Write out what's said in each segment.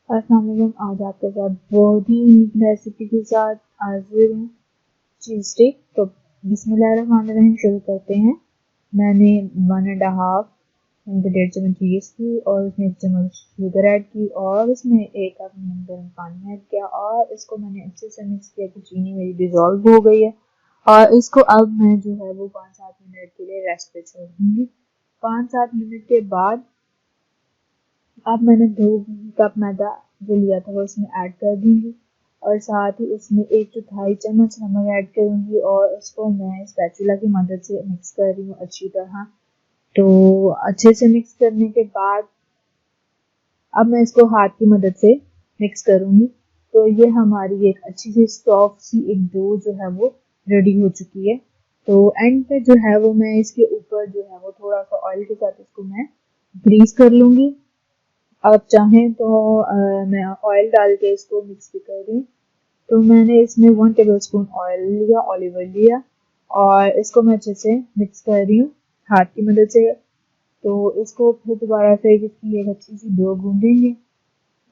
अस्सलाम वालेकुम। आज आपके साथ बहुत ही यूनिक रेसिपी के साथ हाजिर हूँ, चीज़ स्टिक। तो बिस्मिल्लाहिर्रहमानिर्रहीम शुरू करते हैं। मैंने 1.5 1.5 चम्मच चीज़ की और उसमें 1 चम्मच शुगर ऐड की और उसमें 1 कप गर्म पानी ऐड किया और इसको मैंने अच्छे से मिक्स किया कि चीनी मेरी डिज़ोल्व हो गई है। और इसको अब मैं जो है वो 5-7 मिनट के लिए रेस्ट पे छोड़ दूँगी। 5-7 मिनट के बाद अब मैंने 2 कप मैदा जो लिया था वो इसमें ऐड कर दूंगी और साथ ही इसमें 1/4 चम्मच नमक ऐड करूंगी और उसको मैं स्पैचुला की मदद से मिक्स कर रही हूँ अच्छी तरह। तो अच्छे से मिक्स करने के बाद अब मैं इसको हाथ की मदद से मिक्स करूंगी। तो ये हमारी एक अच्छी सी सॉफ्ट सी एक डो जो है वो रेडी हो चुकी है। तो एंड पे जो है वो मैं इसके ऊपर जो है वो थोड़ा सा ऑयल के साथ इसको मैं ग्रीस कर लूंगी। आप चाहें तो मैं ऑयल डाल के इसको मिक्स भी कर दूँ। तो मैंने इसमें 1 टेबलस्पून ऑयल लिया, ऑलिव ऑयल लिया और इसको मैं अच्छे से मिक्स कर रही हूँ हाथ की मदद से। तो इसको फिर दोबारा से इसकी एक अच्छी सी डो गूंदेंगे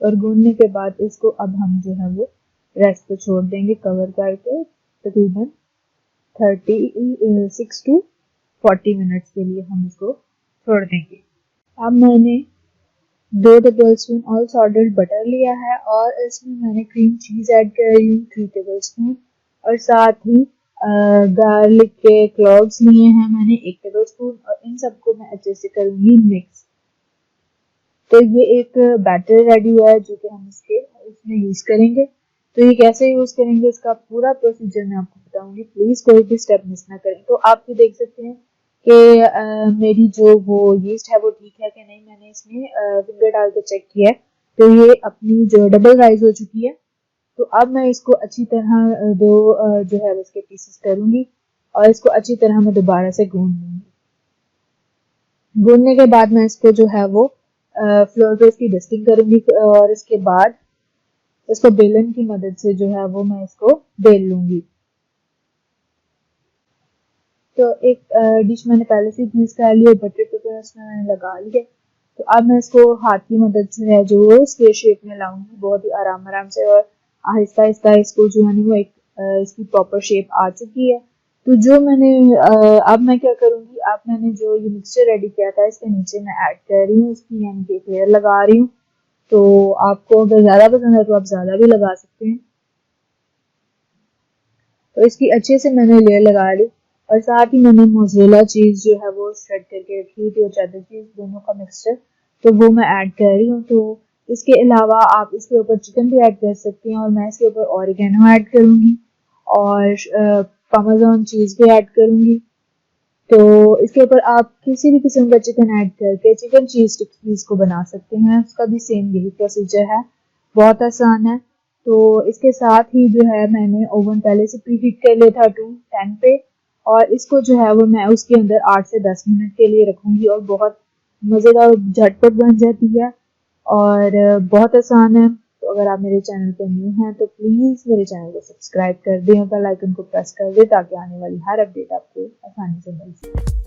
और गूंदने के बाद इसको अब हम जो है वो रेस्ट पे छोड़ देंगे कवर करके तकरीबन 36 to 40 मिनट्स के लिए हम इसको छोड़ देंगे। अब मैंने 2 टेबलस्पून ऑल सॉल्टेड बटर लिया है और इसमें मैंने क्रीम चीज़ ऐड कर रही हूँ 3 टेबलस्पून और साथ ही गार्लिक के क्लॉव्स लिए हैं मैंने 1 टेबलस्पून और इन सबको मैं अच्छे से करूँगी मिक्स। तो ये एक बैटर रेडी हुआ है जो कि हम इसमें यूज़ करेंगे। तो ये कैसे यूज़ करेंगे इसका पूरा प्रोसीजर मैं आपको बताऊंगी, प्लीज़ कोई भी स्टेप मिस ना करें। तो आप भी देख सकते हैं कि मेरी जो वो यीस्ट है वो ठीक है कि नहीं। मैंने इसमें फिंगर डाल के चेक किया है तो ये अपनी जो डबल राइज हो चुकी है। तो अब मैं इसको अच्छी तरह जो है उसके पीसेस करूंगी और इसको अच्छी तरह मैं दोबारा से गूंद लूंगी। गूंदने के बाद मैं इसको जो है वो फ्लोर पे इसकी डस्टिंग करूंगी और इसके बाद इसको बेलन की मदद से जो है वो मैं इसको बेल लूंगी। तो एक डिश मैंने पहले से ग्रीस कर ली और बटर पेपर उसमें मैंने लगा लिया। तो अब मैं इसको हाथ की मदद से है जो स्क्वेयर शेप में लाऊंगी बहुत ही आराम आराम से और आहिस्ता आहिस्ता इसको जो है वो एक इसकी प्रॉपर शेप आ चुकी है। तो जो मैंने अब मैं क्या करूंगी, अब मैंने जो ये मिक्सचर रेडी किया था इसके नीचे मैं ऐड कर रही हूँ इसकी यानी कि एक लेयर लगा रही हूँ। तो आपको अगर ज़्यादा पसंद है तो आप ज़्यादा भी लगा सकते हैं। तो इसकी अच्छे से मैंने लेयर लगा ली और साथ ही मैंने मोज़रेला चीज़ जो है वो श्रेड करके रखी हुई थी और चेडर चीज़ दोनों का मिक्सचर तो वो मैं ऐड कर रही हूँ। तो इसके अलावा आप इसके ऊपर चिकन भी ऐड कर सकते हैं और मैं इसके ऊपर ऑरिगेनो ऐड करूँगी और पार्मेज़ान चीज़ भी ऐड करूँगी। तो इसके ऊपर आप किसी भी किस्म का चिकन ऐड करके चिकन चीज़ स्टिक्स भी इसको बना सकते हैं। उसका भी सेम यही प्रोसीजर है, बहुत आसान है। तो इसके साथ ही जो है मैंने ओवन पहले से प्री हीट कर लिया था 210 पे और इसको जो है वो मैं उसके अंदर 8 से 10 मिनट के लिए रखूँगी और बहुत मज़ेदार झटपट बन जाती है और बहुत आसान है। तो अगर आप मेरे चैनल पर न्यू हैं तो प्लीज़ मेरे चैनल को सब्सक्राइब कर दें और बेल आइकन को प्रेस कर दें ताकि आने वाली हर अपडेट आपको आसानी से मिल सके।